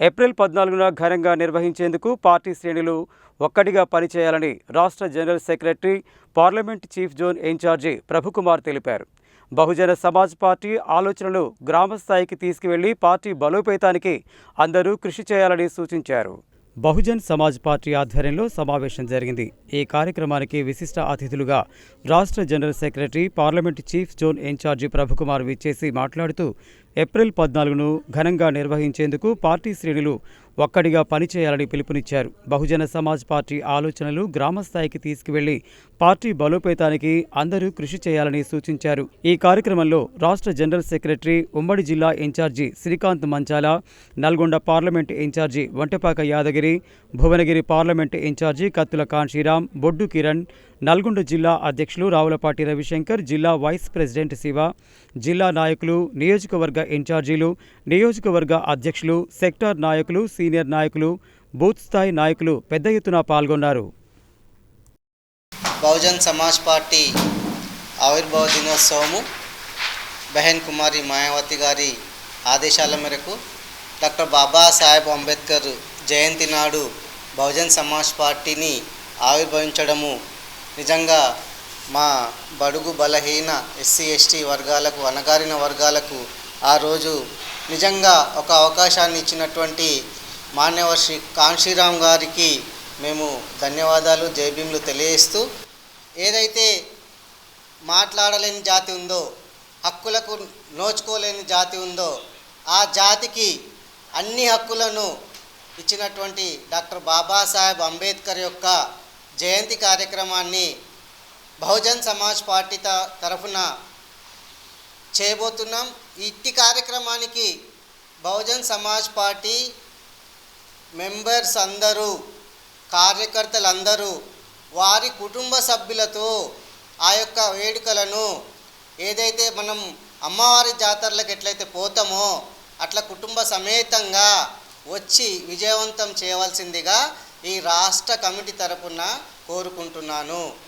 April 14న ఘనంగా నిర్వహించేందుకు party శ్రేణులు ఒక్కటిగా పనిచేయాలని రాష్ట్ర general secretary, parliament chief zone incharge Prabhukumar తెలిపారు. బహుజన సమాజ్ పార్టీ ఆలోచనలు గ్రామ స్థాయికి తీసుకువెళ్లి పార్టీ బలోపేతానికి అందరూ కృషి చేయాలని సూచించారు. బహుజన్ సమాజ్ పార్టీ ఆధ్వర్యంలో సమావేశం జరిగింది. ఈ కార్యక్రమానికి విశిష్ట అతిథులుగా రాష్ట్ర general secretary, parliament chief zone incharge Prabhukumar విచ్చేసి మాట్లాడుతూ ఏప్రిల్ 14ను ఘనంగా నిర్వహించేందుకు పార్టీ శ్రేణులు ఒక్కడిగా పనిచేయాలని పిలుపునిచ్చారు. బహుజన సమాజ్ పార్టీ ఆలోచనలు గ్రామ స్థాయికి తీసుకువెళ్లి పార్టీ బలోపేతానికి అందరూ కృషి చేయాలని సూచించారు. ఈ కార్యక్రమంలో రాష్ట్ర జనరల్ సెక్రటరీ, ఉమ్మడి జిల్లా incharge Srikanth Manchala, Nalgonda parliament incharge Vantapaka Yadagiri, Bhuvanagiri parliament incharge Kattula Kanshiram, బొడ్డు కిరణ్, నల్గొండ జిల్లా అధ్యక్షులు రావులపాటి రవిశంకర్, జిల్లా వైస్ ప్రెసిడెంట్ శివ, జిల్లా నాయకులు, నియోజకవర్గ ఇన్ఛార్జీలు, నియోజకవర్గ అధ్యక్షులు, సెక్టార్ నాయకులు, సీనియర్ నాయకులు, బూత్ స్థాయి నాయకులు పెద్ద ఎత్తున పాల్గొన్నారు. బహుజన్ సమాజ్ పార్టీ ఆవిర్భావ దినోత్సవము బహన్ కుమారి మాయావతి గారి ఆదేశాల మేరకు డాక్టర్ బాబాసాహెబ్ అంబేద్కర్ జయంతి నాడు బహుజన్ సమాజ్ పార్టీని ఆవిర్భవించడము నిజంగా మా బడుగు బలహీన ఎస్సీ ఎస్టీ వర్గాలకు, అణగారిన వర్గాలకు ఆ రోజు నిజంగా ఒక అవకాశాన్ని ఇచ్చినటువంటి మాన్యవర్ శ్రీ కాంశీరాం గారికి మేము ధన్యవాదాలు, జైభీములు తెలియజేస్తూ, ఏదైతే మాట్లాడలేని జాతి ఉందో, హక్కులకు నోచుకోలేని జాతి ఉందో, ఆ జాతికి అన్ని హక్కులను ఇచ్చినటువంటి డాక్టర్ బాబాసాహెబ్ అంబేద్కర్ యొక్క జయంతి కార్యక్రమాన్ని బహుజన్ సమాజ్ పార్టీ తరఫున చేయబోతున్నాం. ఇట్టి కార్యక్రమానికి బహుజన్ సమాజ్ పార్టీ మెంబర్స్ అందరూ, కార్యకర్తలందరూ వారి కుటుంబ సభ్యులతో ఆ యొక్క వేడుకలను ఏదైతే మనం అమ్మవారి జాతరలకు ఎట్లయితే పోతామో అట్లా కుటుంబ సమేతంగా వచ్చి విజయవంతం చేయవలసిందిగా ఈ రాష్ట్ర కమిటీ తరపున కోరుకుంటున్నాను.